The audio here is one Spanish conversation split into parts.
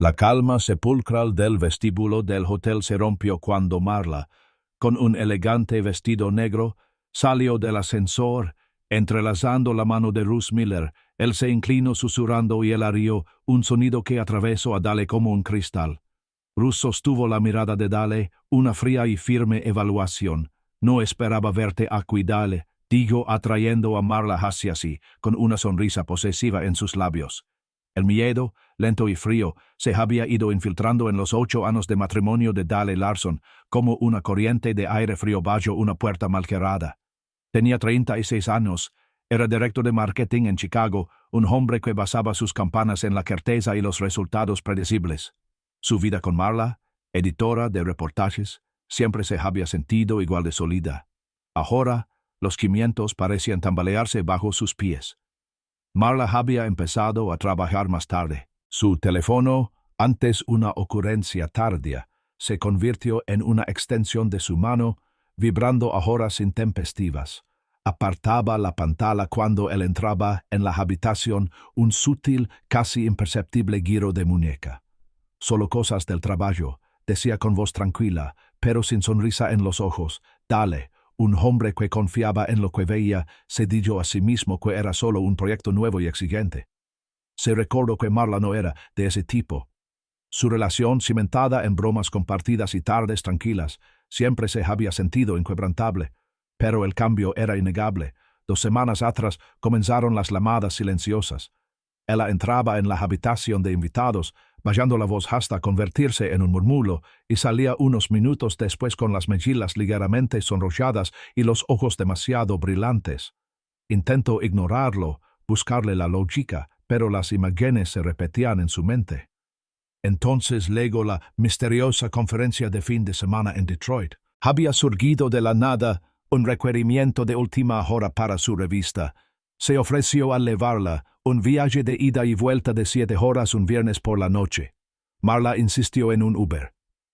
La calma sepulcral del vestíbulo del hotel se rompió cuando Marla, con un elegante vestido negro, salió del ascensor. Entrelazando la mano de Russ Miller, él se inclinó susurrando y él arió un sonido que atravesó a Dale como un cristal. Russ sostuvo la mirada de Dale, una fría y firme evaluación. No esperaba verte aquí, Dale, dijo atrayendo a Marla hacia sí, con una sonrisa posesiva en sus labios. El miedo, lento y frío, se había ido infiltrando en los 8 años de matrimonio de Dale Larson, como una corriente de aire frío bajo una puerta mal cerrada. Tenía 36 años, era director de marketing en Chicago, un hombre que basaba sus campanas en la certeza y los resultados predecibles. Su vida con Marla, editora de reportajes, siempre se había sentido igual de sólida. Ahora, los cimientos parecían tambalearse bajo sus pies. Marla había empezado a trabajar más tarde. Su teléfono, antes una ocurrencia tardía, se convirtió en una extensión de su mano, vibrando a horas intempestivas. Apartaba la pantalla cuando él entraba en la habitación, un sutil, casi imperceptible giro de muñeca. «Solo cosas del trabajo», decía con voz tranquila, pero sin sonrisa en los ojos. Dale, un hombre que confiaba en lo que veía, se dijo a sí mismo que era solo un proyecto nuevo y exigente. Se recordó que Marla no era de ese tipo. Su relación, cimentada en bromas compartidas y tardes tranquilas, siempre se había sentido inquebrantable, pero el cambio era innegable. 2 semanas atrás comenzaron las llamadas silenciosas. Ella entraba en la habitación de invitados, bajando la voz hasta convertirse en un murmullo, y salía unos minutos después con las mejillas ligeramente sonrojadas y los ojos demasiado brillantes. Intentó ignorarlo, buscarle la lógica, pero las imágenes se repetían en su mente. Entonces llegó la misteriosa conferencia de fin de semana en Detroit. Había surgido de la nada un requerimiento de última hora para su revista. Se ofreció a llevarla, un viaje de ida y vuelta de 7 horas un viernes por la noche. Marla insistió en un Uber.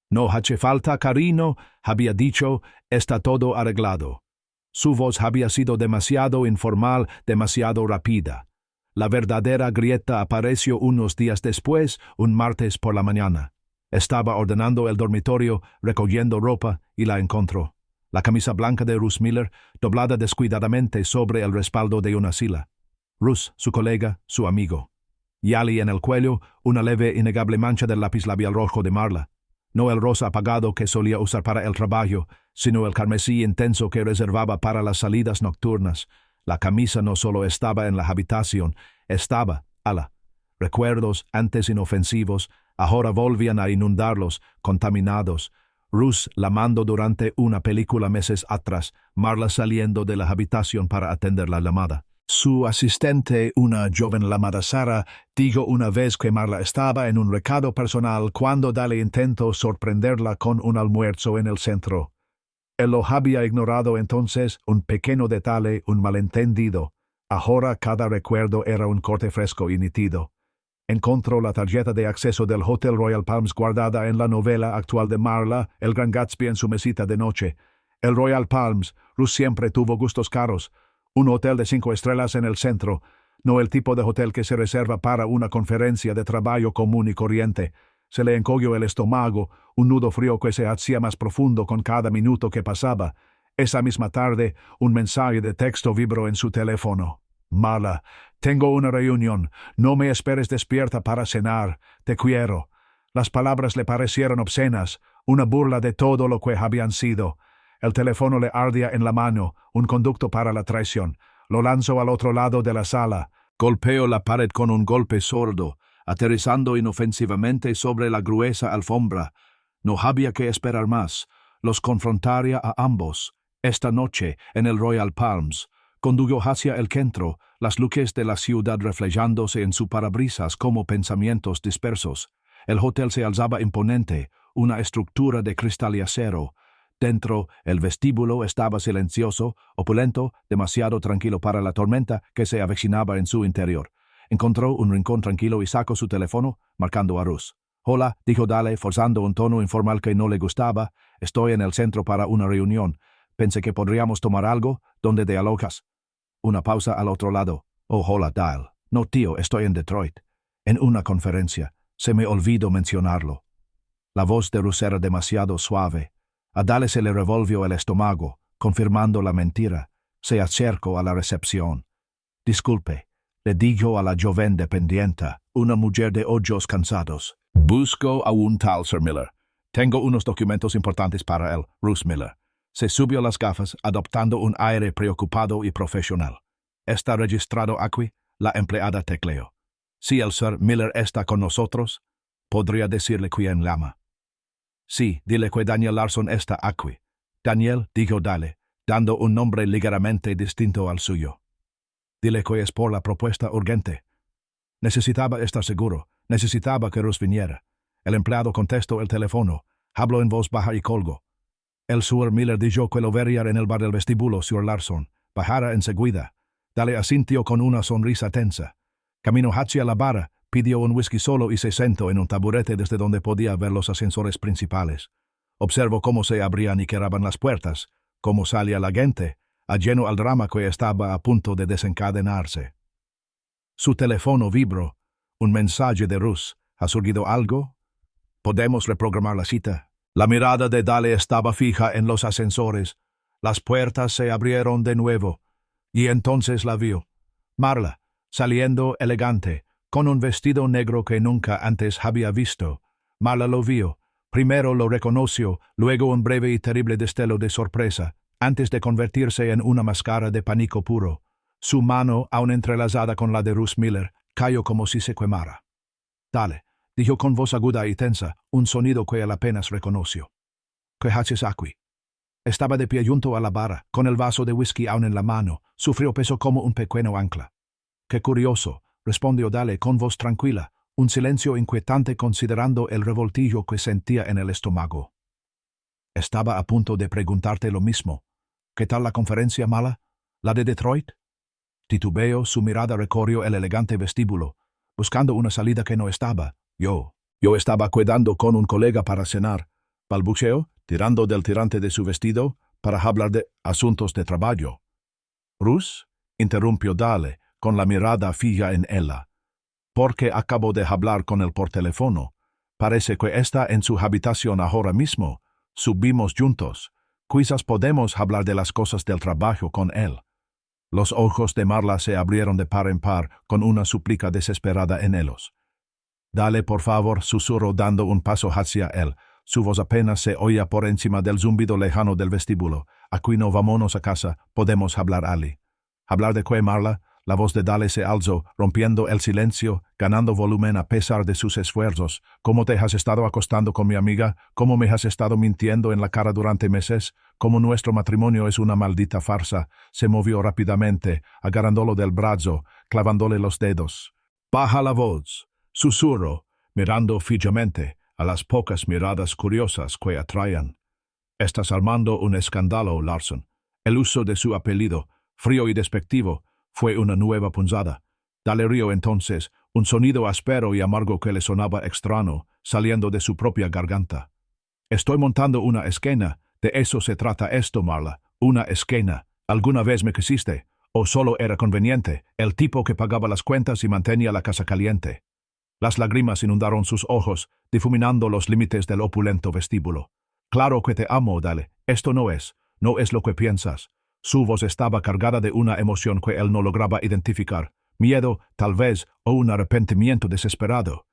«No hace falta, cariño», había dicho, «está todo arreglado». Su voz había sido demasiado informal, demasiado rápida. La verdadera grieta apareció unos días después, un martes por la mañana. Estaba ordenando el dormitorio, recogiendo ropa, y la encontró. La camisa blanca de Russ Miller, doblada descuidadamente sobre el respaldo de una silla. Russ, su colega, su amigo. Yali en el cuello, una leve innegable mancha del lápiz labial rojo de Marla. No el rosa apagado que solía usar para el trabajo, sino el carmesí intenso que reservaba para las salidas nocturnas. La camisa no solo estaba en la habitación, estaba, ala. Recuerdos antes inofensivos, ahora volvían a inundarlos, contaminados. Russ lamando durante una película meses atrás, Marla saliendo de la habitación para atender la llamada. Su asistente, una joven llamada Sara, dijo una vez que Marla estaba en un recado personal cuando Dale intentó sorprenderla con un almuerzo en el centro. Él lo había ignorado entonces, un pequeño detalle, un malentendido. Ahora cada recuerdo era un corte fresco y nítido. Encontró la tarjeta de acceso del Hotel Royal Palms guardada en la novela actual de Marla, El Gran Gatsby, en su mesita de noche. El Royal Palms, Russ siempre tuvo gustos caros. Un hotel de 5 estrellas en el centro, no el tipo de hotel que se reserva para una conferencia de trabajo común y corriente. Se le encogió el estómago, un nudo frío que se hacía más profundo con cada minuto que pasaba. Esa misma tarde, un mensaje de texto vibró en su teléfono. «Marla, tengo una reunión. No me esperes despierta para cenar. Te quiero». Las palabras le parecieron obscenas, una burla de todo lo que habían sido. El teléfono le ardía en la mano, un conducto para la traición. Lo lanzó al otro lado de la sala. Golpeó la pared con un golpe sordo, aterrizando inofensivamente sobre la gruesa alfombra. No había que esperar más. Los confrontaría a ambos. Esta noche, en el Royal Palms, condujo hacia el centro, las luces de la ciudad reflejándose en su parabrisas como pensamientos dispersos. El hotel se alzaba imponente, una estructura de cristal y acero. Dentro, el vestíbulo estaba silencioso, opulento, demasiado tranquilo para la tormenta que se avecinaba en su interior. Encontró un rincón tranquilo y sacó su teléfono, marcando a Russ. «Hola», dijo Dale, forzando un tono informal que no le gustaba. «Estoy en el centro para una reunión. Pensé que podríamos tomar algo. ¿Dónde te alojas?» Una pausa al otro lado. «Oh, hola, Dale. No, tío, estoy en Detroit. En una conferencia. Se me olvidó mencionarlo. La voz de Russ era demasiado suave. A Dale se le revolvió el estómago, confirmando la mentira. Se acercó a la recepción. Disculpe, le dijo a la joven dependienta, una mujer de ojos cansados. Busco a un tal Sir Miller. Tengo unos documentos importantes para él, Russ Miller. Se subió las gafas, adoptando un aire preocupado y profesional. ¿Está registrado aquí? La empleada tecleó. Si el Sir Miller está con nosotros, podría decirle quién llama. Sí, dile que Daniel Larson está aquí. Daniel, dijo Dale, dando un nombre ligeramente distinto al suyo. Dile que es por la propuesta urgente. Necesitaba estar seguro. Necesitaba que Russ viniera. El empleado contestó el teléfono. Habló en voz baja y colgó. El Sir Miller dijo que lo vería en el bar del vestíbulo, Sir Larson. Bajara enseguida. Dale asintió con una sonrisa tensa. Caminó hacia la barra, pidió un whisky solo y se sentó en un taburete desde donde podía ver los ascensores principales. Observó cómo se abrían y cerraban las puertas, cómo salía la gente, ajeno al drama que estaba a punto de desencadenarse. Su teléfono vibró. Un mensaje de Russ. ¿Ha surgido algo? ¿Podemos reprogramar la cita? La mirada de Dale estaba fija en los ascensores. Las puertas se abrieron de nuevo, y entonces la vio. Marla, saliendo elegante, con un vestido negro que nunca antes había visto. Marla lo vio. Primero lo reconoció, luego un breve y terrible destello de sorpresa, antes de convertirse en una máscara de pánico puro. Su mano, aún entrelazada con la de Russ Miller, cayó como si se quemara. Dale, dijo con voz aguda y tensa, un sonido que él apenas reconoció. ¿Qué haces aquí? Estaba de pie junto a la barra, con el vaso de whisky aún en la mano. Su frío pesó como un pequeño ancla. Qué curioso, respondió Dale con voz tranquila, un silencio inquietante considerando el revoltillo que sentía en el estómago. Estaba a punto de preguntarte lo mismo. ¿Qué tal la conferencia, Mala? ¿La de Detroit? Titubeó, su mirada recorrió el elegante vestíbulo, buscando una salida que no estaba. Yo estaba cuidando con un colega para cenar. Balbuceó, tirando del tirante de su vestido, para hablar de asuntos de trabajo. ¿Russ? Interrumpió Dale, con la mirada fija en ella. Porque acabo de hablar con él por teléfono. Parece que está en su habitación ahora mismo. Subimos juntos. Quizás podemos hablar de las cosas del trabajo con él. Los ojos de Marla se abrieron de par en par con una súplica desesperada en ellos. Dale, por favor, susurró dando un paso hacia él. Su voz apenas se oía por encima del zumbido lejano del vestíbulo. Aquí no vámonos a casa, podemos hablar, Ali. ¿Hablar de qué, Marla? La voz de Dale se alzó, rompiendo el silencio, ganando volumen a pesar de sus esfuerzos. ¿Cómo te has estado acostando con mi amiga? ¿Cómo me has estado mintiendo en la cara durante meses? ¿Cómo nuestro matrimonio es una maldita farsa? Se movió rápidamente, agarrándolo del brazo, clavándole los dedos. Baja la voz, susurró, mirando fijamente a las pocas miradas curiosas que atraían. Estás armando un escándalo, Larson. El uso de su apellido, frío y despectivo, fue una nueva punzada. Dale rió entonces, un sonido áspero y amargo que le sonaba extraño, saliendo de su propia garganta. Estoy montando una esquena. De eso se trata esto, Marla. Una esquena. ¿Alguna vez me quisiste? ¿O solo era conveniente, el tipo que pagaba las cuentas y mantenía la casa caliente? Las lágrimas inundaron sus ojos, difuminando los límites del opulento vestíbulo. Claro que te amo, Dale. Esto no es lo que piensas. Su voz estaba cargada de una emoción que él no lograba identificar. Miedo, tal vez, o un arrepentimiento desesperado.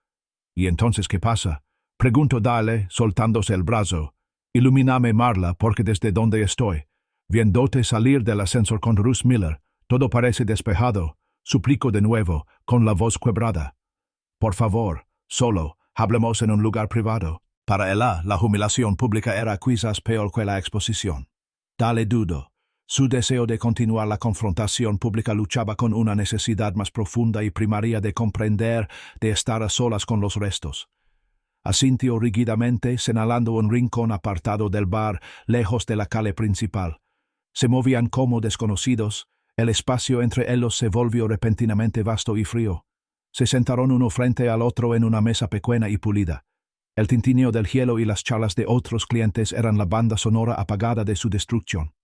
¿Y entonces qué pasa? Preguntó Dale, soltándose el brazo. Ilumíname, Marla, porque desde donde estoy, viéndote salir del ascensor con Russ Miller, todo parece despejado. Suplico de nuevo, con la voz quebrada. Por favor, solo, hablemos en un lugar privado. Para ella, la humillación pública era quizás peor que la exposición. Dale dudó. Su deseo de continuar la confrontación pública luchaba con una necesidad más profunda y primaria de comprender, de estar a solas con los restos. Asintió rígidamente, señalando un rincón apartado del bar, lejos de la calle principal. Se movían como desconocidos. El espacio entre ellos se volvió repentinamente vasto y frío. Se sentaron uno frente al otro en una mesa pequeña y pulida. El tintineo del hielo y las charlas de otros clientes eran la banda sonora apagada de su destrucción.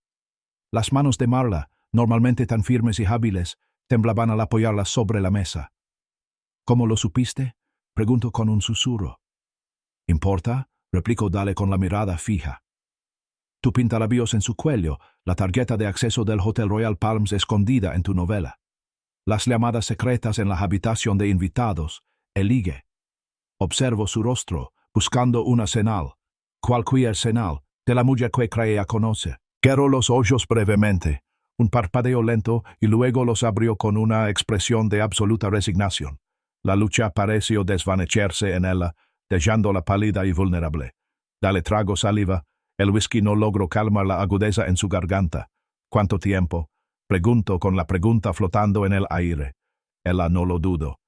Las manos de Marla, normalmente tan firmes y hábiles, temblaban al apoyarlas sobre la mesa. ¿Cómo lo supiste? Pregunto con un susurro. ¿Importa? Replicó Dale con la mirada fija. Tu pintalabios en su cuello, la tarjeta de acceso del Hotel Royal Palms escondida en tu novela. Las llamadas secretas en la habitación de invitados, el ligue. Observo su rostro, buscando una señal. Cualquier señal, de la mujer que creía conocer. Cerró los ojos brevemente, un parpadeo lento y luego los abrió con una expresión de absoluta resignación. La lucha pareció desvanecerse en ella, dejándola pálida y vulnerable. Dale trago saliva. El whisky no logró calmar la agudeza en su garganta. ¿Cuánto tiempo? Pregunto con la pregunta flotando en el aire. Ella no lo dudo.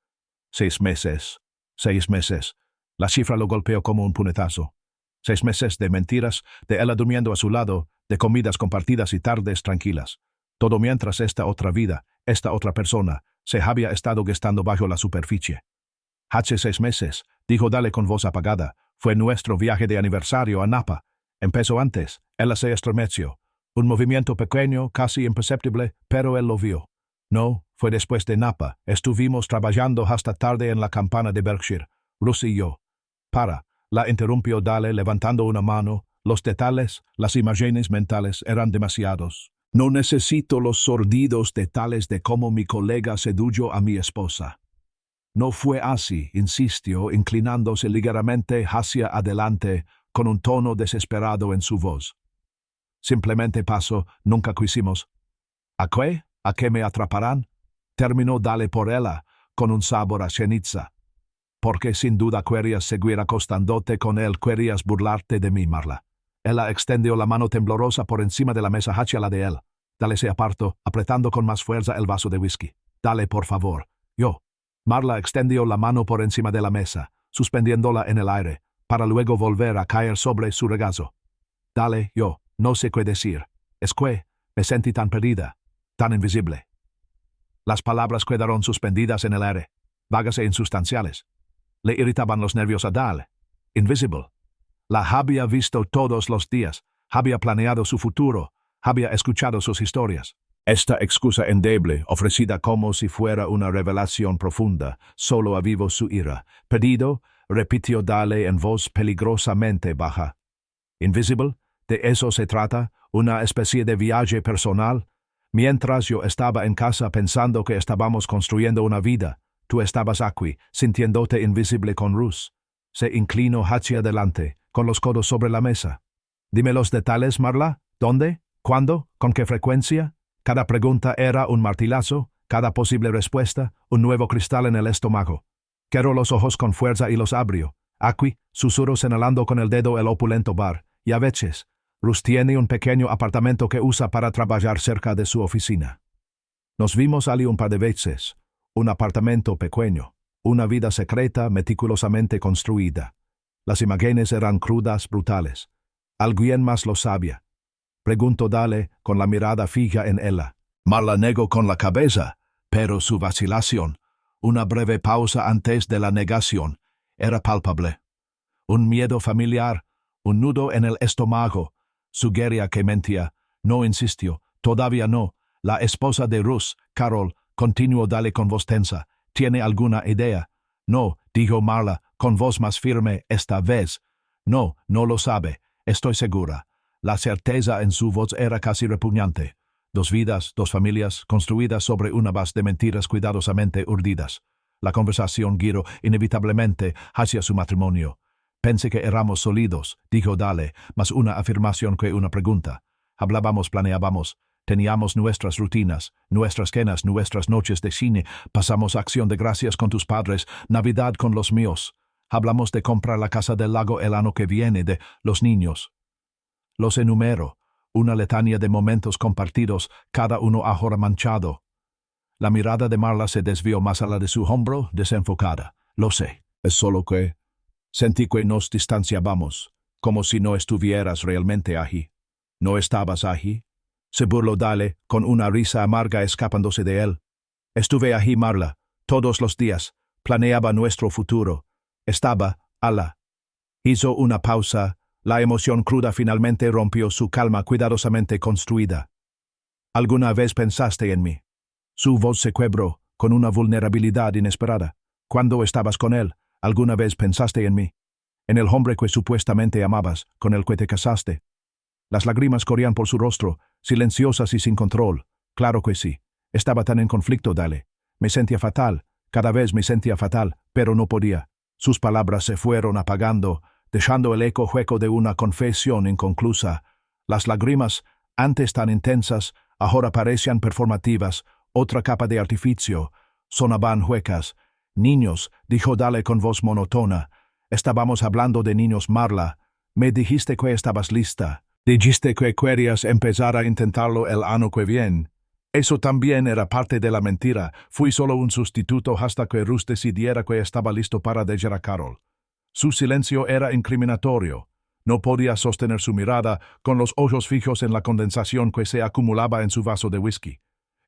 6 meses. 6 meses. La cifra lo golpeó como un puñetazo. 6 meses de mentiras, de ella durmiendo a su lado, de comidas compartidas y tardes tranquilas. Todo mientras esta otra vida, esta otra persona, se había estado gestando bajo la superficie. Hace 6 meses, dijo Dale con voz apagada, fue nuestro viaje de aniversario a Napa. Empezó antes, ella se estremeció. Un movimiento pequeño, casi imperceptible, pero él lo vio. No, fue después de Napa. Estuvimos trabajando hasta tarde en la campana de Berkshire, Russ y yo. La interrumpió Dale levantando una mano. Los detalles, las imágenes mentales eran demasiados. No necesito los sordidos detalles de cómo mi colega sedujo a mi esposa. No fue así, insistió, inclinándose ligeramente hacia adelante, con un tono desesperado en su voz. Simplemente pasó, nunca quisimos. ¿A qué? ¿A qué me atraparán? Terminó Dale por ella, con un sabor a ceniza. Porque sin duda querías seguir acostándote con él, querías burlarte de mí, Marla. Ella extendió la mano temblorosa por encima de la mesa hacia la de él. Dale se apartó, apretando con más fuerza el vaso de whisky. Dale, por favor. Yo. Marla extendió la mano por encima de la mesa, suspendiéndola en el aire, para luego volver a caer sobre su regazo. Dale, yo, no sé qué decir. Es que me sentí tan perdida, tan invisible. Las palabras quedaron suspendidas en el aire, vagas e insustanciales. Le irritaban los nervios a Dale. Invisible. La había visto todos los días, había planeado su futuro, había escuchado sus historias. Esta excusa endeble, ofrecida como si fuera una revelación profunda, solo avivó su ira. Perdido, repitió Dale en voz peligrosamente baja. Invisible, de eso se trata, una especie de viaje personal. Mientras yo estaba en casa pensando que estábamos construyendo una vida, tú estabas aquí, sintiéndote invisible con Russ. Se inclinó hacia adelante, con los codos sobre la mesa. Dime los detalles, Marla. ¿Dónde? ¿Cuándo? ¿Con qué frecuencia? Cada pregunta era un martillazo, cada posible respuesta, un nuevo cristal en el estómago. Cerró los ojos con fuerza y los abrió. Aquí, susurró señalando con el dedo el opulento bar. Y a veces, Russ tiene un pequeño apartamento que usa para trabajar cerca de su oficina. Nos vimos allí un par de veces. Un apartamento pequeño, una vida secreta meticulosamente construida. Las imágenes eran crudas, brutales. ¿Alguien más lo sabía? Preguntó Dale con la mirada fija en ella. Marla negó con la cabeza, pero su vacilación, una breve pausa antes de la negación, era palpable. Un miedo familiar, un nudo en el estómago, sugería que mentía. No insistió, todavía no. La esposa de Russ, Carol, continuó Dale con voz tensa. ¿Tiene alguna idea? No, dijo Marla, con voz más firme esta vez. No, no lo sabe, estoy segura. La certeza en su voz era casi repugnante. 2 vidas, 2 familias, construidas sobre una base de mentiras cuidadosamente urdidas. La conversación giró inevitablemente hacia su matrimonio. Pensé que éramos sólidos, dijo Dale, más una afirmación que una pregunta. Hablábamos, planeábamos. Teníamos nuestras rutinas, nuestras cenas, nuestras noches de cine. Pasamos Acción de Gracias con tus padres, Navidad con los míos. Hablamos de comprar la casa del lago el año que viene, de los niños. Los enumero, una letanía de momentos compartidos, cada uno ahora manchado. La mirada de Marla se desvió más a la de su hombro, desenfocada. Lo sé, es solo que sentí que nos distanciábamos, como si no estuvieras realmente allí. ¿No estabas allí? Se burló Dale, con una risa amarga escapándose de él. Estuve allí, Marla, todos los días. Planeaba nuestro futuro. Estaba, ala. Hizo una pausa. La emoción cruda finalmente rompió su calma cuidadosamente construida. ¿Alguna vez pensaste en mí? Su voz se quebró, con una vulnerabilidad inesperada. ¿Cuándo estabas con él? ¿Alguna vez pensaste en mí? En el hombre que supuestamente amabas, con el que te casaste. Las lágrimas corrían por su rostro, silenciosas y sin control. Claro que sí. Estaba tan en conflicto, Dale. Me sentía fatal, cada vez me sentía fatal, pero no podía. Sus palabras se fueron apagando, dejando el eco hueco de una confesión inconclusa. Las lágrimas, antes tan intensas, ahora parecían performativas, otra capa de artificio. Sonaban huecas. Niños, dijo Dale con voz monótona. Estábamos hablando de niños, Marla. Me dijiste que estabas lista. Dijiste que querías empezar a intentarlo el año que viene. Eso también era parte de la mentira. Fui solo un sustituto hasta que Ruth decidiera que estaba listo para dejar a Carol. Su silencio era incriminatorio. No podía sostener su mirada, con los ojos fijos en la condensación que se acumulaba en su vaso de whisky.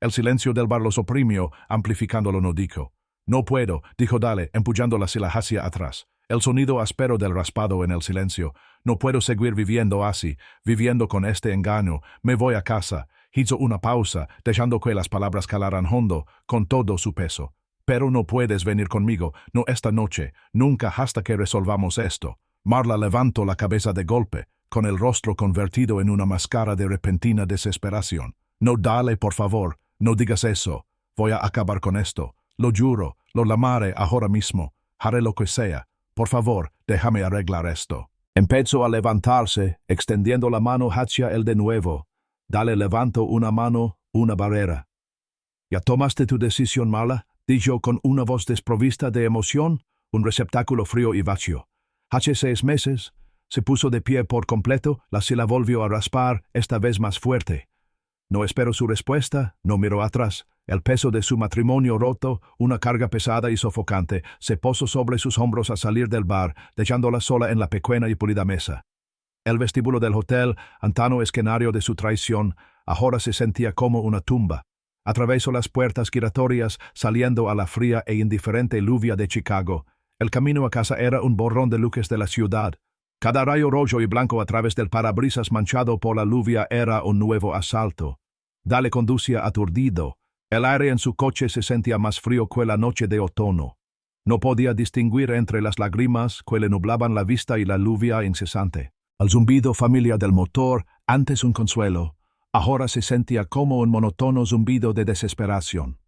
El silencio del bar los oprimió, amplificándolo no dijo. No puedo, dijo Dale, empujando la silla hacia atrás. El sonido áspero del raspado en el silencio. No puedo seguir viviendo así, viviendo con este engaño. Me voy a casa. Hizo una pausa, dejando que las palabras calaran hondo, con todo su peso. Pero no puedes venir conmigo, no esta noche, nunca hasta que resolvamos esto. Marla levantó la cabeza de golpe, con el rostro convertido en una máscara de repentina desesperación. No, Dale, por favor, no digas eso. Voy a acabar con esto. Lo juro, lo lamaré ahora mismo. Haré lo que sea. Por favor, déjame arreglar esto. Empezó a levantarse, extendiendo la mano hacia él de nuevo. Dale levantó una mano, una barrera. ¿Ya tomaste tu decisión, Marla? Dijo con una voz desprovista de emoción, un receptáculo frío y vacío. Hace 6 meses, se puso de pie por completo, la silla volvió a raspar, esta vez más fuerte. No esperó su respuesta, no miró atrás. El peso de su matrimonio roto, una carga pesada y sofocante, se posó sobre sus hombros al salir del bar, dejándola sola en la pequeña y pulida mesa. El vestíbulo del hotel, antano escenario de su traición, ahora se sentía como una tumba. Atravesó las puertas giratorias, saliendo a la fría e indiferente lluvia de Chicago. El camino a casa era un borrón de luces de la ciudad. Cada rayo rojo y blanco a través del parabrisas manchado por la lluvia era un nuevo asalto. Dale conducía aturdido. El aire en su coche se sentía más frío que la noche de otoño. No podía distinguir entre las lágrimas que le nublaban la vista y la lluvia incesante. El zumbido familiar del motor, antes un consuelo, ahora se sentía como un monótono zumbido de desesperación.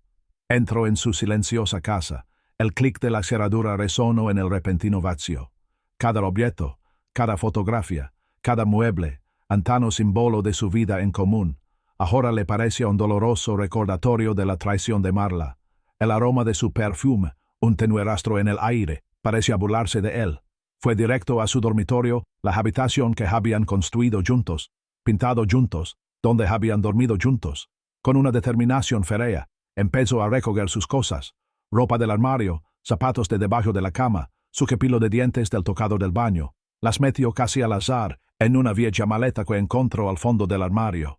Entró en su silenciosa casa. El clic de la cerradura resonó en el repentino vacío. Cada objeto, cada fotografía, cada mueble, antano símbolo de su vida en común, ahora le parecía un doloroso recordatorio de la traición de Marla. El aroma de su perfume, un tenue rastro en el aire, parecía burlarse de él. Fue directo a su dormitorio, la habitación que habían construido juntos, pintado juntos, donde habían dormido juntos. Con una determinación férrea, empezó a recoger sus cosas: ropa del armario, zapatos de debajo de la cama, su cepillo de dientes del tocador del baño. Las metió casi al azar en una vieja maleta que encontró al fondo del armario.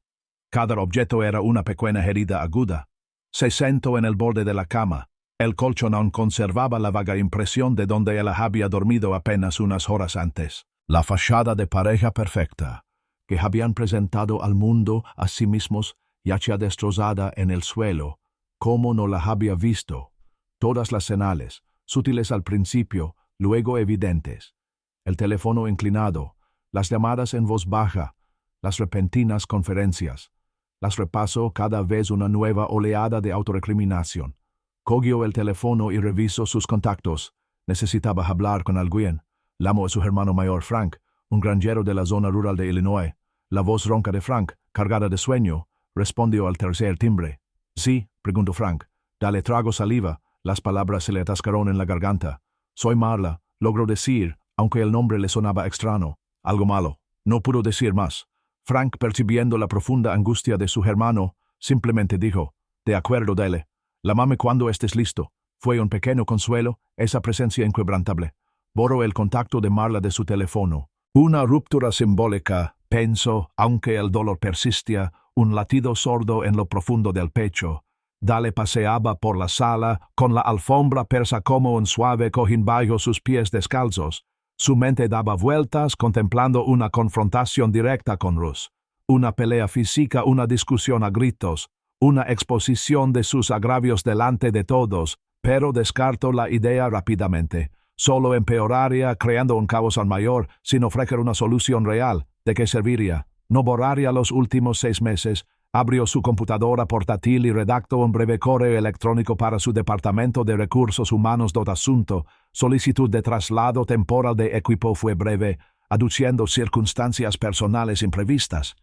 Cada objeto era una pequeña herida aguda. Se sentó en el borde de la cama. El colchón aún conservaba la vaga impresión de donde ella había dormido apenas unas horas antes. La fachada de pareja perfecta, que habían presentado al mundo a sí mismos, yacía destrozada en el suelo. ¿Cómo no la había visto? Todas las señales, sutiles al principio, luego evidentes. El teléfono inclinado, las llamadas en voz baja, las repentinas conferencias. Las repasó cada vez una nueva oleada de autorrecriminación. Cogió el teléfono y revisó sus contactos. Necesitaba hablar con alguien. Llamó a su hermano mayor Frank, un granjero de la zona rural de Illinois. La voz ronca de Frank, cargada de sueño, respondió al tercer timbre. «Sí», preguntó Frank. Dale trago saliva. Las palabras se le atascaron en la garganta. «Soy Marla», logró decir, aunque el nombre le sonaba extraño. Algo malo. No pudo decir más. Frank, percibiendo la profunda angustia de su hermano, simplemente dijo: «De acuerdo, Dale. Llámame cuando estés listo». Fue un pequeño consuelo, esa presencia inquebrantable. Borró el contacto de Marla de su teléfono. Una ruptura simbólica, pensó, aunque el dolor persistía, un latido sordo en lo profundo del pecho. Dale paseaba por la sala, con la alfombra persa como un suave cojín bajo sus pies descalzos. Su mente daba vueltas contemplando una confrontación directa con Ruth. Una pelea física, una discusión a gritos, una exposición de sus agravios delante de todos, pero descartó la idea rápidamente. Solo empeoraría creando un caos al mayor sin ofrecer una solución real. ¿De qué serviría? No borraría los últimos 6 meses. Abrió su computadora portátil y redactó un breve correo electrónico para su departamento de recursos humanos do asunto. Solicitud de traslado temporal de equipo fue breve, aduciendo circunstancias personales imprevistas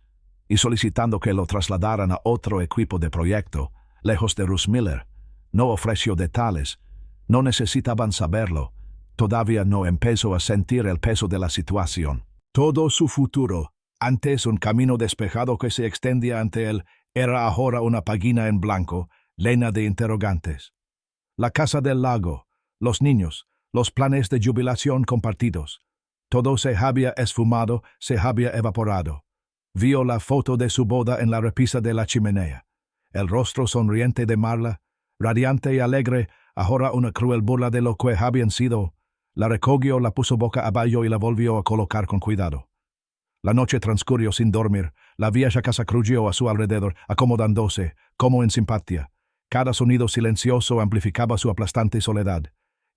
y solicitando que lo trasladaran a otro equipo de proyecto, lejos de Russ Miller. No ofreció detalles. No necesitaban saberlo. Todavía no empezó a sentir el peso de la situación. Todo su futuro, antes un camino despejado que se extendía ante él, era ahora una página en blanco, llena de interrogantes. La casa del lago, los niños, los planes de jubilación compartidos. Todo se había esfumado, se había evaporado. Vio la foto de su boda en la repisa de la chimenea. El rostro sonriente de Marla, radiante y alegre, ahora una cruel burla de lo que habían sido. La recogió, la puso boca abajo y la volvió a colocar con cuidado. La noche transcurrió sin dormir. La vieja casa crujió a su alrededor, acomodándose, como en simpatía. Cada sonido silencioso amplificaba su aplastante soledad.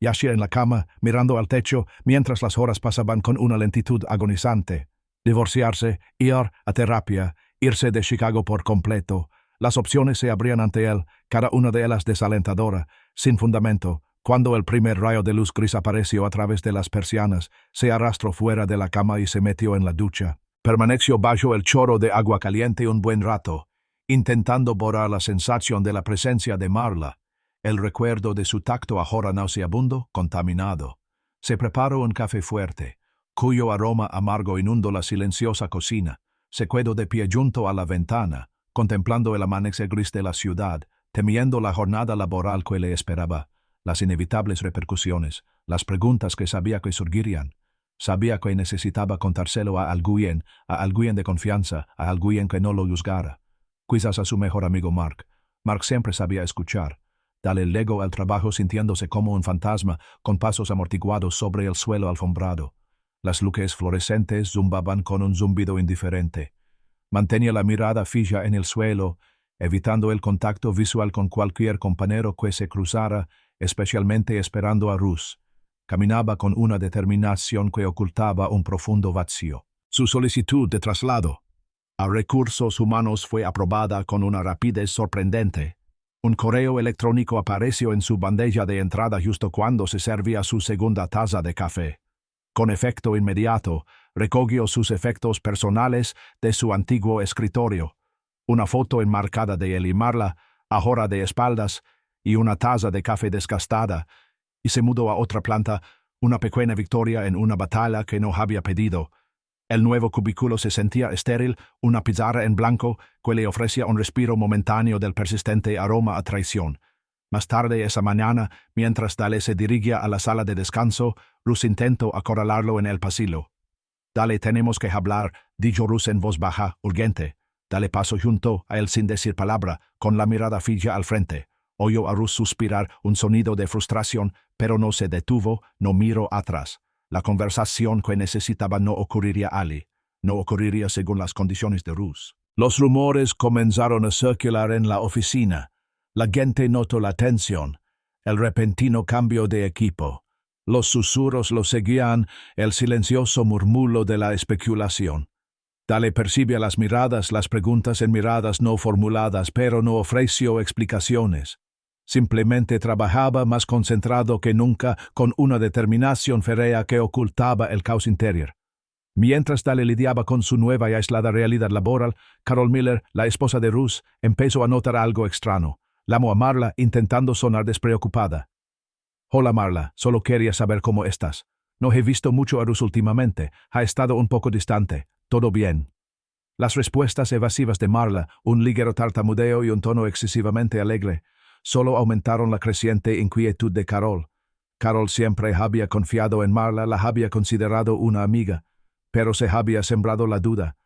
Yacía en la cama, mirando al techo, mientras las horas pasaban con una lentitud agonizante. Divorciarse, ir a terapia, irse de Chicago por completo. Las opciones se abrían ante él, cada una de ellas desalentadora, sin fundamento. Cuando el primer rayo de luz gris apareció a través de las persianas, se arrastró fuera de la cama y se metió en la ducha. Permaneció bajo el chorro de agua caliente un buen rato, intentando borrar la sensación de la presencia de Marla, el recuerdo de su tacto ahora nauseabundo, contaminado. Se preparó un café fuerte, cuyo aroma amargo inundó la silenciosa cocina. Se quedó de pie junto a la ventana, contemplando el amanecer gris de la ciudad, temiendo la jornada laboral que le esperaba. Las inevitables repercusiones, las preguntas que sabía que surgirían. Sabía que necesitaba contárselo a alguien de confianza, a alguien que no lo juzgara. Quizás a su mejor amigo Mark. Mark siempre sabía escuchar. Dale luego al trabajo sintiéndose como un fantasma, con pasos amortiguados sobre el suelo alfombrado. Las luces fluorescentes zumbaban con un zumbido indiferente. Mantenía la mirada fija en el suelo, evitando el contacto visual con cualquier compañero que se cruzara, especialmente esperando a Russ. Caminaba con una determinación que ocultaba un profundo vacío. Su solicitud de traslado a recursos humanos fue aprobada con una rapidez sorprendente. Un correo electrónico apareció en su bandeja de entrada justo cuando se servía su segunda taza de café. Con efecto inmediato, recogió sus efectos personales de su antiguo escritorio. Una foto enmarcada de él y Marla, ahora de espaldas, y una taza de café desgastada, y se mudó a otra planta, una pequeña victoria en una batalla que no había pedido. El nuevo cubículo se sentía estéril, una pizarra en blanco que le ofrecía un respiro momentáneo del persistente aroma a traición. Más tarde esa mañana, mientras Dale se dirigía a la sala de descanso, Russ intentó acorralarlo en el pasillo. «Dale, tenemos que hablar», dijo Russ en voz baja, urgente. Dale pasó junto a él sin decir palabra, con la mirada fija al frente. Oyó a Russ suspirar un sonido de frustración, pero no se detuvo, no miró atrás. La conversación que necesitaba no ocurriría allí, no ocurriría según las condiciones de Russ. Los rumores comenzaron a circular en la oficina. La gente notó la tensión, el repentino cambio de equipo. Los susurros lo seguían, el silencioso murmullo de la especulación. Dale percibía las miradas, las preguntas en miradas no formuladas, pero no ofreció explicaciones. Simplemente trabajaba más concentrado que nunca, con una determinación férrea que ocultaba el caos interior. Mientras Dale lidiaba con su nueva y aislada realidad laboral, Carol Miller, la esposa de Russ, empezó a notar algo extraño. Llamó a Marla intentando sonar despreocupada. «Hola Marla, solo quería saber cómo estás. No he visto mucho a Russ últimamente, ha estado un poco distante. ¿Todo bien?» Las respuestas evasivas de Marla, un ligero tartamudeo y un tono excesivamente alegre, solo aumentaron la creciente inquietud de Carol. Carol siempre había confiado en Marla, la había considerado una amiga, pero se había sembrado la duda.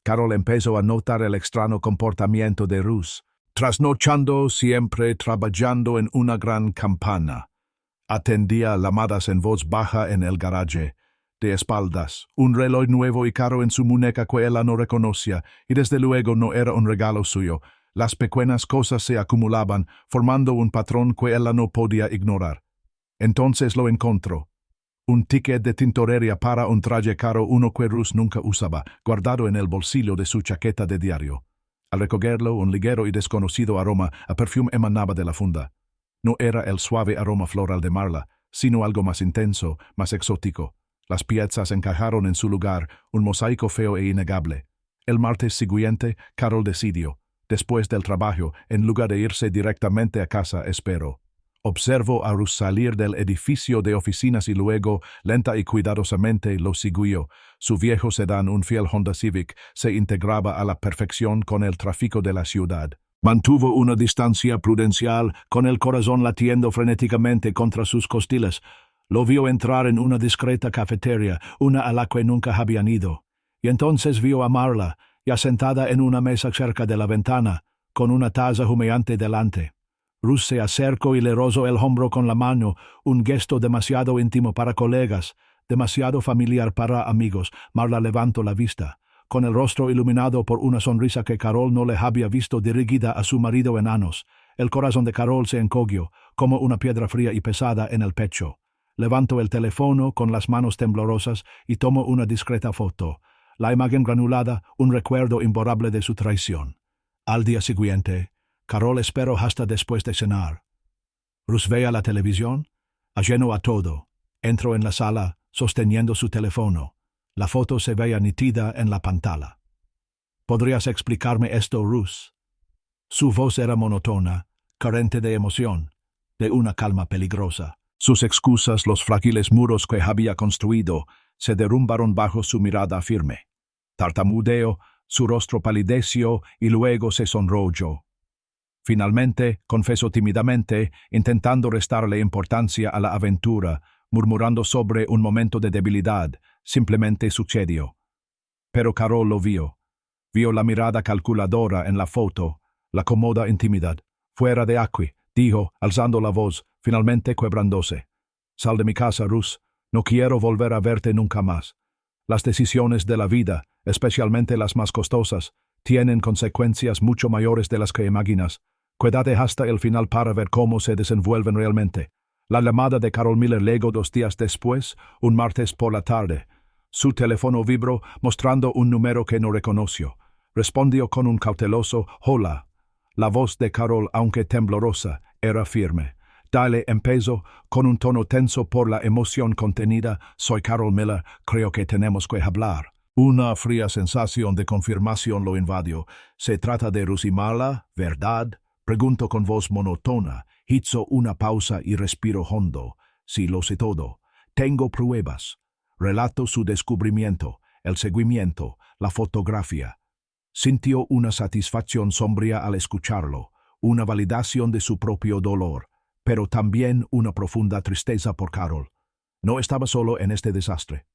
Carol empezó a notar el extraño comportamiento de Russ, trasnochando siempre trabajando en una gran campana. Atendía llamadas en voz baja en el garaje, de espaldas, un reloj nuevo y caro en su muñeca que ella no reconocía, y desde luego no era un regalo suyo. Las pequeñas cosas se acumulaban, formando un patrón que ella no podía ignorar. Entonces lo encontró. Un ticket de tintorería para un traje caro, uno que Ruth nunca usaba, guardado en el bolsillo de su chaqueta de diario. Al recogerlo, un ligero y desconocido aroma a perfume emanaba de la funda. No era el suave aroma floral de Marla, sino algo más intenso, más exótico. Las piezas encajaron en su lugar, un mosaico feo e innegable. El martes siguiente, Carol decidió. Después del trabajo, en lugar de irse directamente a casa, esperó. Observó a Ruth salir del edificio de oficinas y luego, lenta y cuidadosamente, lo siguió. Su viejo sedán, un fiel Honda Civic, se integraba a la perfección con el tráfico de la ciudad. Mantuvo una distancia prudencial, con el corazón latiendo frenéticamente contra sus costillas. Lo vio entrar en una discreta cafetería, una a la que nunca habían ido. Y entonces vio a Marla, ya sentada en una mesa cerca de la ventana, con una taza humeante delante. Ruth se acercó y le rozó el hombro con la mano, un gesto demasiado íntimo para colegas, demasiado familiar para amigos. Marla levantó la vista, con el rostro iluminado por una sonrisa que Carol no le había visto dirigida a su marido en años. El corazón de Carol se encogió, como una piedra fría y pesada en el pecho. Levantó el teléfono con las manos temblorosas y tomó una discreta foto. La imagen granulada, un recuerdo imborrable de su traición. Al día siguiente, Carol esperó hasta después de cenar. Ruth veía la televisión, ajeno a todo. Entró en la sala, sosteniendo su teléfono. La foto se veía nítida en la pantalla. ¿Podrías explicarme esto, Ruth? Su voz era monótona, carente de emoción, de una calma peligrosa. Sus excusas, los frágiles muros que había construido, se derrumbaron bajo su mirada firme. Tartamudeó, su rostro palideció y luego se sonrojó. Finalmente, confesó tímidamente, intentando restarle importancia a la aventura, murmurando sobre un momento de debilidad, simplemente sucedió. Pero Carol lo vio. Vio la mirada calculadora en la foto, la cómoda intimidad. Fuera de aquí, dijo, alzando la voz, finalmente quebrándose. Sal de mi casa, Ruth. No quiero volver a verte nunca más. Las decisiones de la vida, especialmente las más costosas, tienen consecuencias mucho mayores de las que imaginas. Quédate hasta el final para ver cómo se desenvuelven realmente. La llamada de Carol Miller llegó 2 días después, un martes por la tarde. Su teléfono vibró, mostrando un número que no reconoció. Respondió con un cauteloso «Hola». La voz de Carol, aunque temblorosa, era firme. Dale empezó, con un tono tenso por la emoción contenida. «Soy Carol Miller, creo que tenemos que hablar». Una fría sensación de confirmación lo invadió. «¿Se trata de Ruth y Marla, verdad?», preguntó con voz monótona. Hizo una pausa y respiró hondo. «Sí, lo sé todo. Tengo pruebas». Relató su descubrimiento, el seguimiento, la fotografía. Sintió una satisfacción sombría al escucharlo, una validación de su propio dolor, pero también una profunda tristeza por Carol. No estaba solo en este desastre.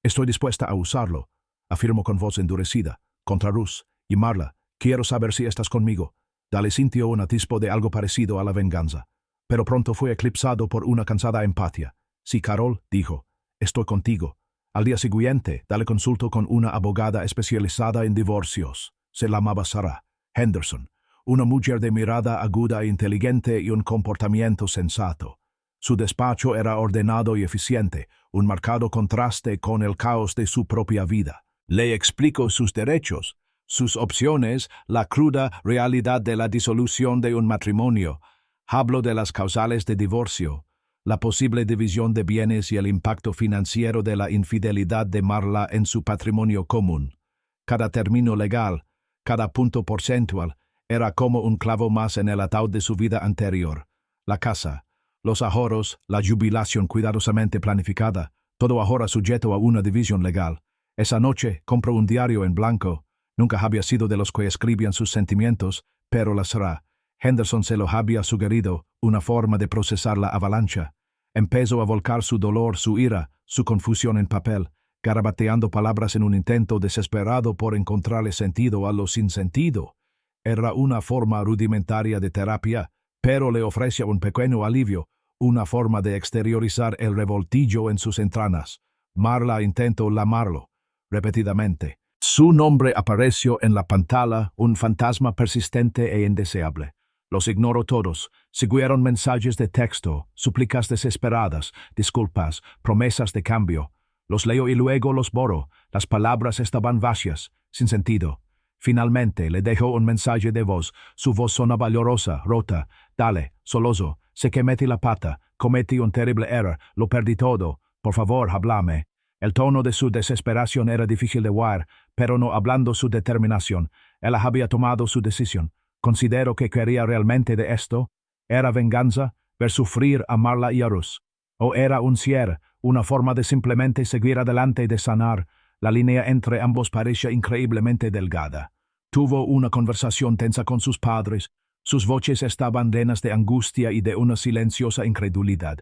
«Estoy dispuesta a usarlo», afirmó con voz endurecida, «contra Ruth y Marla. Quiero saber si estás conmigo». Dale sintió un atisbo de algo parecido a la venganza, pero pronto fue eclipsado por una cansada empatía. «Sí, Carol», dijo, «estoy contigo». Al día siguiente, Dale consultó con una abogada especializada en divorcios. Se llamaba Sarah Henderson, una mujer de mirada aguda e inteligente y un comportamiento sensato. Su despacho era ordenado y eficiente, un marcado contraste con el caos de su propia vida. Le explicó sus derechos, sus opciones, la cruda realidad de la disolución de un matrimonio. Habló de las causales de divorcio, la posible división de bienes y el impacto financiero de la infidelidad de Marla en su patrimonio común. Cada término legal, cada punto porcentual, era como un clavo más en el ataúd de su vida anterior. La casa, los ahorros, la jubilación cuidadosamente planificada, todo ahora sujeto a una división legal. Esa noche compró un diario en blanco. Nunca había sido de los que escribían sus sentimientos, pero la Sarah Henderson se lo había sugerido, una forma de procesar la avalancha. Empezó a volcar su dolor, su ira, su confusión en papel, garabateando palabras en un intento desesperado por encontrarle sentido a lo sinsentido. Era una forma rudimentaria de terapia, pero le ofrecía un pequeño alivio, una forma de exteriorizar el revoltillo en sus entrañas. Marla intentó llamarlo, repetidamente. Su nombre apareció en la pantalla, un fantasma persistente e indeseable. Los ignoró todos. Siguieron mensajes de texto, súplicas desesperadas, disculpas, promesas de cambio. Los leo y luego los borro. Las palabras estaban vacías, sin sentido. Finalmente le dejó un mensaje de voz. Su voz sonaba llorosa, rota. Dale, Soloso, sé que metí la pata, cometí un terrible error, lo perdí todo. Por favor, háblame. El tono de su desesperación era difícil de oír, pero no hablando su determinación. Él había tomado su decisión. Considero que quería realmente de esto. ¿Era venganza? ¿Ver sufrir a Marla y a Rus? ¿O era un cierre, una forma de simplemente seguir adelante y de sanar? La línea entre ambos parecía increíblemente delgada. Tuvo una conversación tensa con sus padres. Sus voces estaban llenas de angustia y de una silenciosa incredulidad.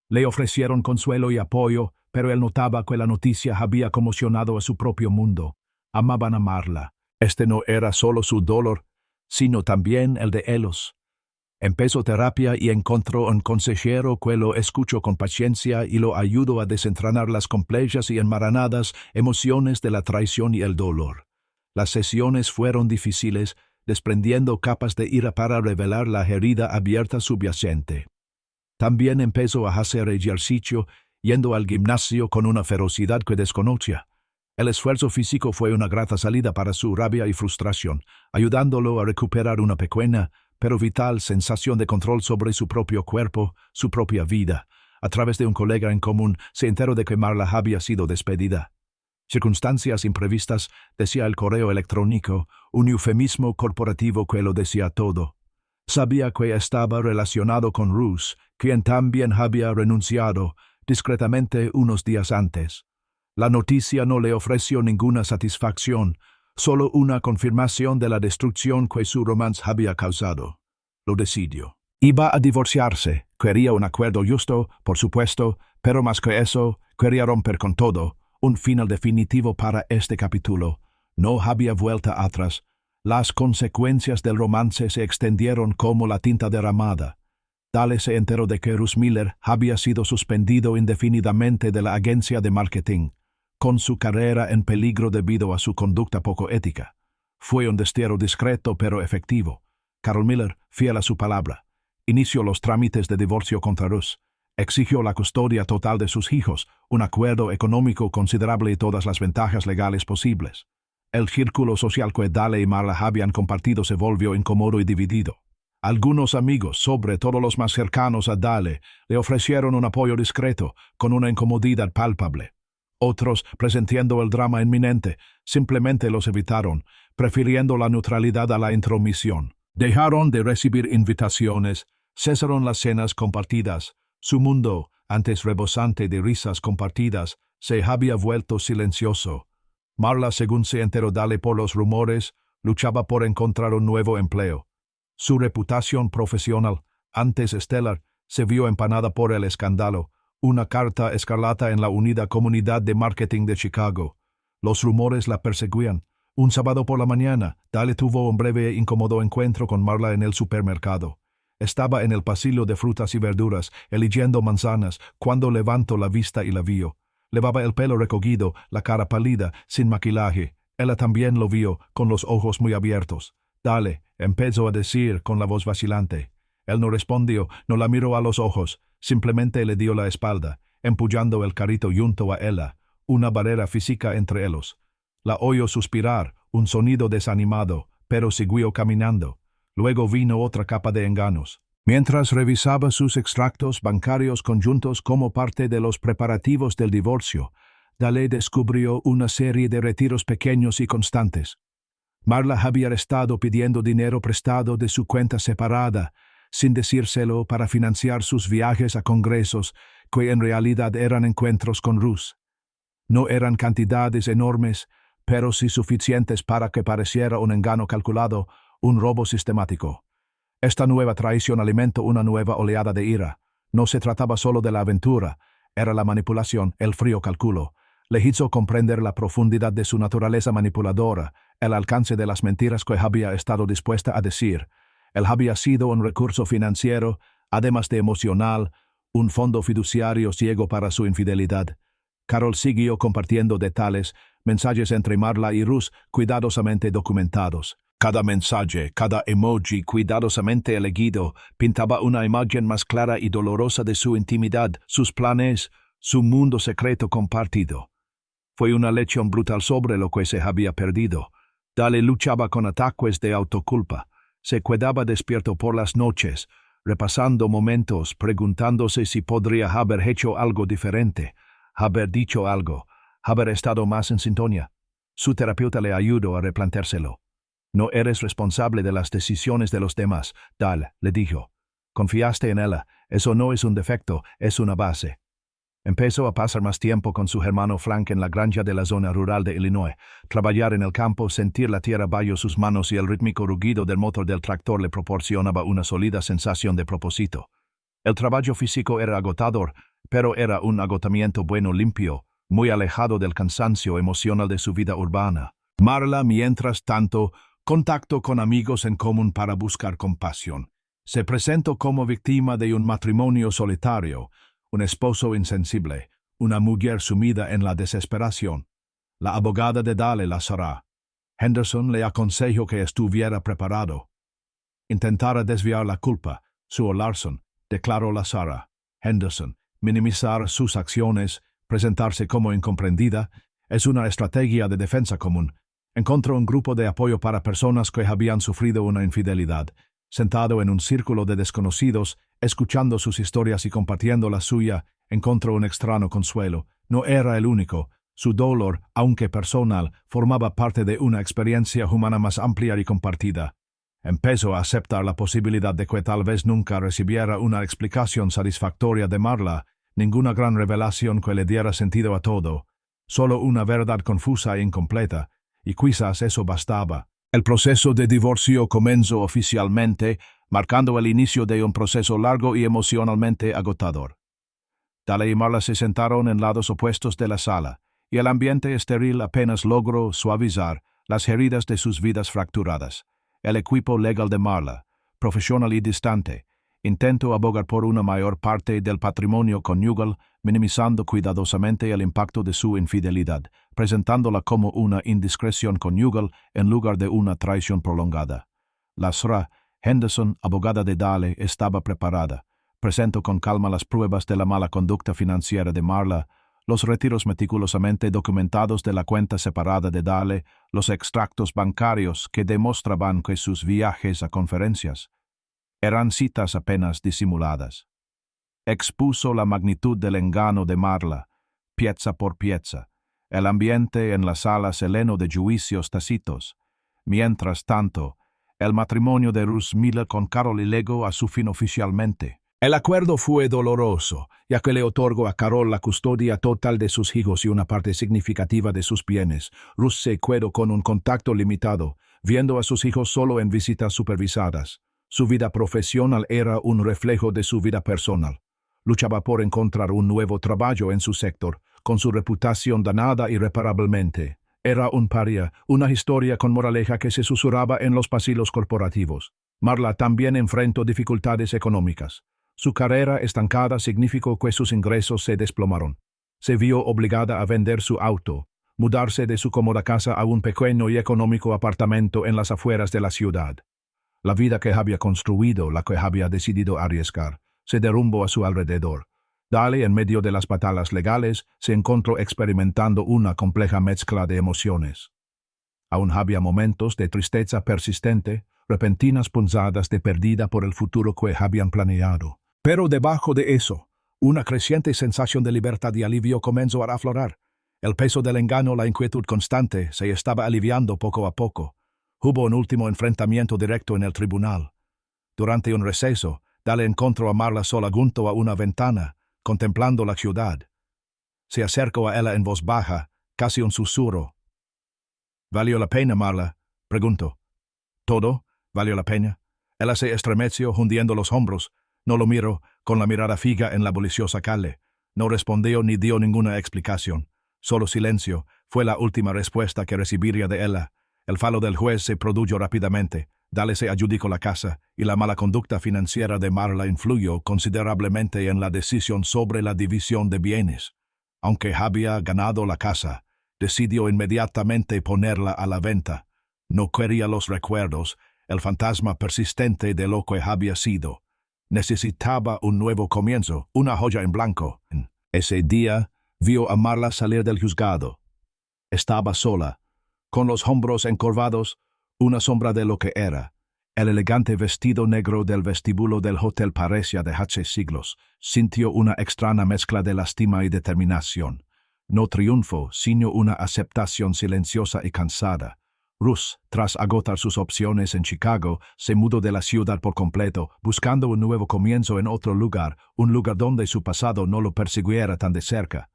Le ofrecieron consuelo y apoyo, pero él notaba que la noticia había conmocionado a su propio mundo. Amaban a Marla. Este no era solo su dolor, sino también el de ellos. Empezó terapia y encontró un consejero que lo escuchó con paciencia y lo ayudó a desentrañar las complejas y enmarañadas emociones de la traición y el dolor. Las sesiones fueron difíciles, desprendiendo capas de ira para revelar la herida abierta subyacente. También empezó a hacer ejercicio, yendo al gimnasio con una ferocidad que desconocía. El esfuerzo físico fue una grata salida para su rabia y frustración, ayudándolo a recuperar una pequeña, pero vital sensación de control sobre su propio cuerpo, su propia vida. A través de un colega en común, se enteró de que Marla había sido despedida. Circunstancias imprevistas, decía el correo electrónico, un eufemismo corporativo que lo decía todo. Sabía que estaba relacionado con Rus, quien también había renunciado, discretamente unos días antes. La noticia no le ofreció ninguna satisfacción, solo una confirmación de la destrucción que su romance había causado. Lo decidió. Iba a divorciarse, quería un acuerdo justo, por supuesto, pero más que eso, quería romper con todo, un final definitivo para este capítulo. No había vuelta atrás. Las consecuencias del romance se extendieron como la tinta derramada. Dale se enteró de que Russ Miller había sido suspendido indefinidamente de la agencia de marketing, con su carrera en peligro debido a su conducta poco ética. Fue un destierro discreto pero efectivo. Carol Miller, fiel a su palabra, inició los trámites de divorcio contra Russ. Exigió la custodia total de sus hijos, un acuerdo económico considerable y todas las ventajas legales posibles. El círculo social que Dale y Marla habían compartido se volvió incómodo y dividido. Algunos amigos, sobre todo los más cercanos a Dale, le ofrecieron un apoyo discreto, con una incomodidad palpable. Otros, presintiendo el drama inminente, simplemente los evitaron, prefiriendo la neutralidad a la intromisión. Dejaron de recibir invitaciones, cesaron las cenas compartidas. Su mundo, antes rebosante de risas compartidas, se había vuelto silencioso. Marla, según se enteró Dale por los rumores, luchaba por encontrar un nuevo empleo. Su reputación profesional, antes estelar, se vio empanada por el escándalo, una carta escarlata en la unida comunidad de marketing de Chicago. Los rumores la perseguían. Un sábado por la mañana, Dale tuvo un breve e incómodo encuentro con Marla en el supermercado. Estaba en el pasillo de frutas y verduras, eligiendo manzanas, cuando levantó la vista y la vio. Llevaba el pelo recogido, la cara pálida, sin maquillaje. Ella también lo vio, con los ojos muy abiertos. Dale, empezó a decir con la voz vacilante. Él no respondió, no la miró a los ojos, simplemente le dio la espalda, empuñando el carrito junto a ella, una barrera física entre ellos. La oyó suspirar, un sonido desanimado, pero siguió caminando. Luego vino otra capa de engaños. Mientras revisaba sus extractos bancarios conjuntos como parte de los preparativos del divorcio, Dale descubrió una serie de retiros pequeños y constantes. Marla había estado pidiendo dinero prestado de su cuenta separada, sin decírselo, para financiar sus viajes a congresos, que en realidad eran encuentros con Russ. No eran cantidades enormes, pero sí suficientes para que pareciera un engaño calculado, un robo sistemático. Esta nueva traición alimentó una nueva oleada de ira. No se trataba solo de la aventura, era la manipulación, el frío cálculo. Le hizo comprender la profundidad de su naturaleza manipuladora, el alcance de las mentiras que había estado dispuesta a decir. Él había sido un recurso financiero, además de emocional, un fondo fiduciario ciego para su infidelidad. Carol siguió compartiendo detalles, mensajes entre Marla y Russ cuidadosamente documentados. Cada mensaje, cada emoji cuidadosamente elegido pintaba una imagen más clara y dolorosa de su intimidad, sus planes, su mundo secreto compartido. Fue una lección brutal sobre lo que se había perdido. Dale luchaba con ataques de autoculpa. Se quedaba despierto por las noches, repasando momentos, preguntándose si podría haber hecho algo diferente, haber dicho algo, haber estado más en sintonía. Su terapeuta le ayudó a replanteárselo. No eres responsable de las decisiones de los demás, Dal, le dijo. Confiaste en ella. Eso no es un defecto, es una base. Empezó a pasar más tiempo con su hermano Frank en la granja de la zona rural de Illinois. Trabajar en el campo, sentir la tierra bajo sus manos y el rítmico rugido del motor del tractor le proporcionaba una sólida sensación de propósito. El trabajo físico era agotador, pero era un agotamiento bueno, limpio, muy alejado del cansancio emocional de su vida urbana. Marla, mientras tanto, contactó con amigos en común para buscar compasión. Se presentó como víctima de un matrimonio solitario, un esposo insensible, una mujer sumida en la desesperación. La abogada de Dale la será. Henderson le aconsejó que estuviera preparado. Intentara desviar la culpa, Sue Larson, declaró la Sarah. Henderson, minimizar sus acciones, presentarse como incomprendida, es una estrategia de defensa común. Encontró un grupo de apoyo para personas que habían sufrido una infidelidad. Sentado en un círculo de desconocidos, escuchando sus historias y compartiendo la suya, encontró un extraño consuelo. No era el único. Su dolor, aunque personal, formaba parte de una experiencia humana más amplia y compartida. Empezó a aceptar la posibilidad de que tal vez nunca recibiera una explicación satisfactoria de Marla, ninguna gran revelación que le diera sentido a todo, solo una verdad confusa e incompleta, y quizás eso bastaba. El proceso de divorcio comenzó oficialmente, marcando el inicio de un proceso largo y emocionalmente agotador. Dale y Marla se sentaron en lados opuestos de la sala, y el ambiente estéril apenas logró suavizar las heridas de sus vidas fracturadas. El equipo legal de Marla, profesional y distante, intentó abogar por una mayor parte del patrimonio conyugal, minimizando cuidadosamente el impacto de su infidelidad, presentándola como una indiscreción conyugal en lugar de una traición prolongada. La Sra. Henderson, abogada de Dale, estaba preparada. Presentó con calma las pruebas de la mala conducta financiera de Marla, los retiros meticulosamente documentados de la cuenta separada de Dale, los extractos bancarios que demostraban que sus viajes a conferencias eran citas apenas disimuladas. Expuso la magnitud del engaño de Marla, pieza por pieza. El ambiente en la sala se llenó de juicios tácitos. Mientras tanto, el matrimonio de Ruth Miller con Carol llegó a su fin oficialmente. El acuerdo fue doloroso, ya que le otorgó a Carol la custodia total de sus hijos y una parte significativa de sus bienes. Ruth se quedó con un contacto limitado, viendo a sus hijos solo en visitas supervisadas. Su vida profesional era un reflejo de su vida personal. Luchaba por encontrar un nuevo trabajo en su sector, con su reputación danada irreparablemente. Era un paria, una historia con moraleja que se susurraba en los pasillos corporativos. Marla también enfrentó dificultades económicas. Su carrera estancada significó que sus ingresos se desplomaron. Se vio obligada a vender su auto, mudarse de su cómoda casa a un pequeño y económico apartamento en las afueras de la ciudad. La vida que había construido, la que había decidido arriesgar, se derrumbó a su alrededor. Dale, en medio de las batallas legales, se encontró experimentando una compleja mezcla de emociones. Aún había momentos de tristeza persistente, repentinas punzadas de pérdida por el futuro que habían planeado. Pero debajo de eso, una creciente sensación de libertad y alivio comenzó a aflorar. El peso del engaño, la inquietud constante, se estaba aliviando poco a poco. Hubo un último enfrentamiento directo en el tribunal. Durante un receso, Dale encontró a Marla sola junto a una ventana, contemplando la ciudad. Se acercó a ella en voz baja, casi un susurro. ¿Valió la pena, Marla?, preguntó. ¿Todo? ¿Valió la pena? Ella se estremeció, hundiendo los hombros. No lo miró, con la mirada fija en la bulliciosa calle. No respondió ni dio ninguna explicación. Solo silencio fue la última respuesta que recibiría de ella. El fallo del juez se produjo rápidamente. Dale se adjudicó la casa, y la mala conducta financiera de Marla influyó considerablemente en la decisión sobre la división de bienes. Aunque había ganado la casa, decidió inmediatamente ponerla a la venta. No quería los recuerdos, el fantasma persistente de lo que había sido. Necesitaba un nuevo comienzo, una joya en blanco. Ese día vio a Marla salir del juzgado. Estaba sola, con los hombros encorvados, una sombra de lo que era. El elegante vestido negro del vestíbulo del hotel parecía de hace siglos. Sintió una extraña mezcla de lástima y determinación. No triunfo, sino una aceptación silenciosa y cansada. Russ, tras agotar sus opciones en Chicago, se mudó de la ciudad por completo, buscando un nuevo comienzo en otro lugar, un lugar donde su pasado no lo persiguiera tan de cerca.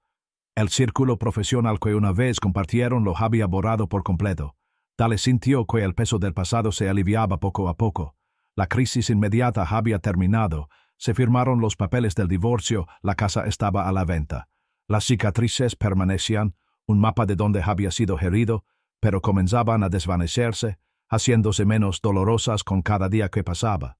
El círculo profesional que una vez compartieron lo había borrado por completo. Dale sintió que el peso del pasado se aliviaba poco a poco. La crisis inmediata había terminado. Se firmaron los papeles del divorcio, la casa estaba a la venta. Las cicatrices permanecían, un mapa de donde había sido herido, pero comenzaban a desvanecerse, haciéndose menos dolorosas con cada día que pasaba.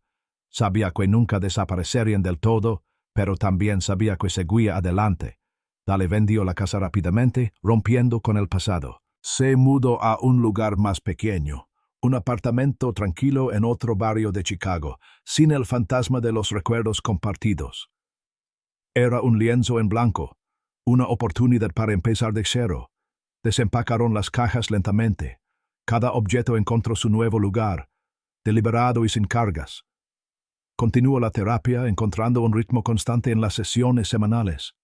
Sabía que nunca desaparecerían del todo, pero también sabía que seguía adelante. Dale vendió la casa rápidamente, rompiendo con el pasado. Se mudó a un lugar más pequeño, un apartamento tranquilo en otro barrio de Chicago, sin el fantasma de los recuerdos compartidos. Era un lienzo en blanco, una oportunidad para empezar de cero. Desempacaron las cajas lentamente. Cada objeto encontró su nuevo lugar, deliberado y sin cargas. Continuó la terapia, encontrando un ritmo constante en las sesiones semanales.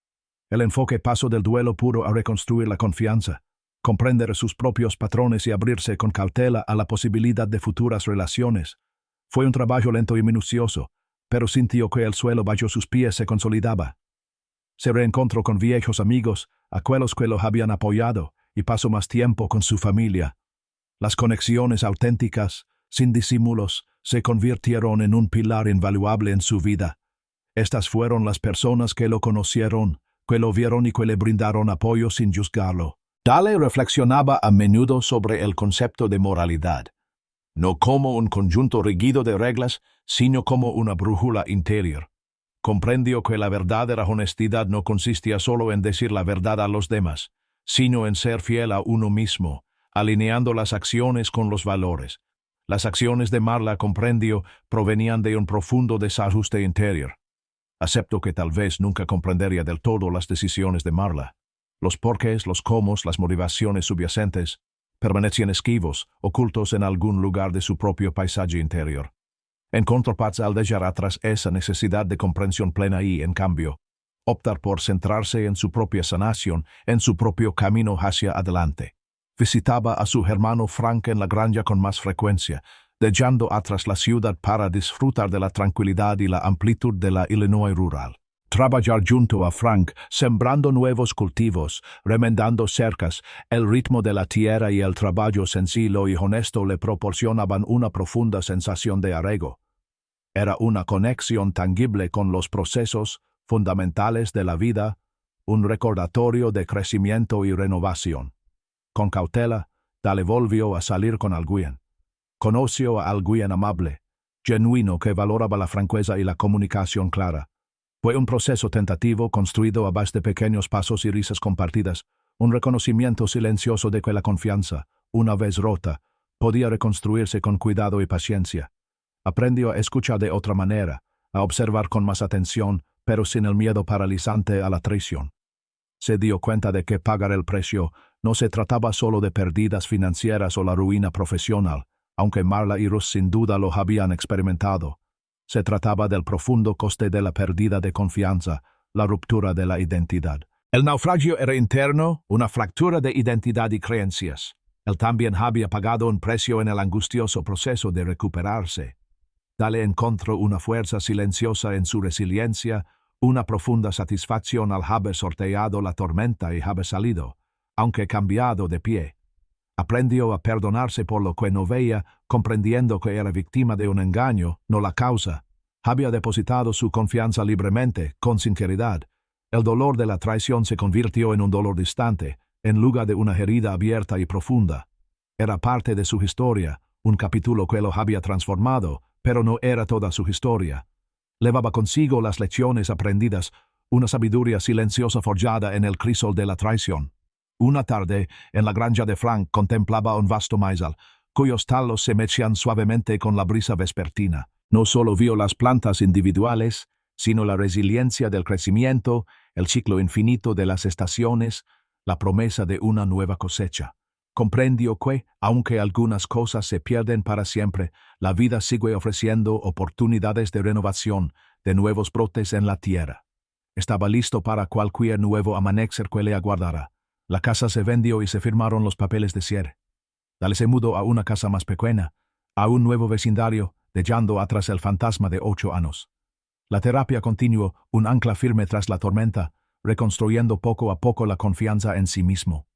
El enfoque pasó del duelo puro a reconstruir la confianza, comprender sus propios patrones y abrirse con cautela a la posibilidad de futuras relaciones. Fue un trabajo lento y minucioso, pero sintió que el suelo bajo sus pies se consolidaba. Se reencontró con viejos amigos, aquellos que lo habían apoyado, y pasó más tiempo con su familia. Las conexiones auténticas, sin disimulos, se convirtieron en un pilar invaluable en su vida. Estas fueron las personas que lo conocieron, que lo vieron y que le brindaron apoyo sin juzgarlo. Dale reflexionaba a menudo sobre el concepto de moralidad, no como un conjunto rígido de reglas, sino como una brújula interior. Comprendió que la verdadera honestidad no consistía solo en decir la verdad a los demás, sino en ser fiel a uno mismo, alineando las acciones con los valores. Las acciones de Marla, comprendió, provenían de un profundo desajuste interior. Acepto que tal vez nunca comprendería del todo las decisiones de Marla. Los porqués, los cómo, las motivaciones subyacentes, permanecían esquivos, ocultos en algún lugar de su propio paisaje interior. En contraparte al dejar atrás esa necesidad de comprensión plena y, en cambio, optar por centrarse en su propia sanación, en su propio camino hacia adelante. Visitaba a su hermano Frank en la granja con más frecuencia, dejando atrás la ciudad para disfrutar de la tranquilidad y la amplitud de la Illinois rural. Trabajar junto a Frank, sembrando nuevos cultivos, remendando cercas, el ritmo de la tierra y el trabajo sencillo y honesto le proporcionaban una profunda sensación de arraigo. Era una conexión tangible con los procesos fundamentales de la vida, un recordatorio de crecimiento y renovación. Con cautela, Dale volvió a salir con alguien. Conoció a alguien amable, genuino que valoraba la franqueza y la comunicación clara. Fue un proceso tentativo construido a base de pequeños pasos y risas compartidas, un reconocimiento silencioso de que la confianza, una vez rota, podía reconstruirse con cuidado y paciencia. Aprendió a escuchar de otra manera, a observar con más atención, pero sin el miedo paralizante a la traición. Se dio cuenta de que pagar el precio no se trataba solo de pérdidas financieras o la ruina profesional, aunque Marla y Russ sin duda lo habían experimentado. Se trataba del profundo coste de la pérdida de confianza, la ruptura de la identidad. El naufragio era interno, una fractura de identidad y creencias. Él también había pagado un precio en el angustioso proceso de recuperarse. Dale encontró una fuerza silenciosa en su resiliencia, una profunda satisfacción al haber sorteado la tormenta y haber salido, aunque cambiado de pie. Aprendió a perdonarse por lo que no veía, comprendiendo que era víctima de un engaño, no la causa. Había depositado su confianza libremente, con sinceridad. El dolor de la traición se convirtió en un dolor distante, en lugar de una herida abierta y profunda. Era parte de su historia, un capítulo que lo había transformado, pero no era toda su historia. Llevaba consigo las lecciones aprendidas, una sabiduría silenciosa forjada en el crisol de la traición. Una tarde, en la granja de Frank, contemplaba un vasto maizal, cuyos talos se mecían suavemente con la brisa vespertina. No solo vio las plantas individuales, sino la resiliencia del crecimiento, el ciclo infinito de las estaciones, la promesa de una nueva cosecha. Comprendió que, aunque algunas cosas se pierden para siempre, la vida sigue ofreciendo oportunidades de renovación, de nuevos brotes en la tierra. Estaba listo para cualquier nuevo amanecer que le aguardara. La casa se vendió y se firmaron los papeles de cierre. Dale se mudó a una casa más pequeña, a un nuevo vecindario, dejando atrás el fantasma de 8 años. La terapia continuó, un ancla firme tras la tormenta, reconstruyendo poco a poco la confianza en sí mismo.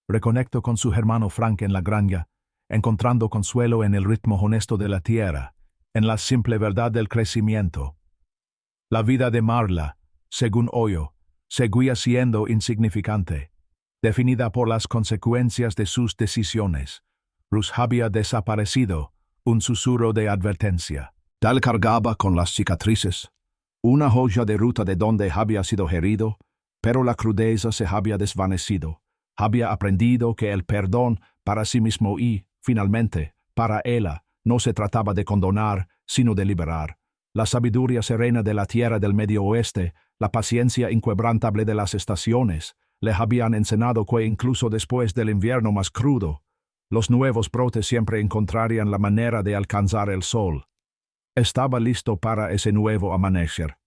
Reconectó con su hermano Frank en la granja, encontrando consuelo en el ritmo honesto de la tierra, en la simple verdad del crecimiento. La vida de Marla, según oyó, seguía siendo insignificante, definida por las consecuencias de sus decisiones. Ruth había desaparecido, un susurro de advertencia. Tal cargaba con las cicatrices, una hoja de ruta de donde había sido herido, pero la crudeza se había desvanecido. Había aprendido que el perdón para sí mismo y, finalmente, para ella, no se trataba de condonar, sino de liberar. La sabiduría serena de la tierra del Medio Oeste, la paciencia inquebrantable de las estaciones, le habían enseñado que incluso después del invierno más crudo, los nuevos brotes siempre encontrarían la manera de alcanzar el sol. Estaba listo para ese nuevo amanecer,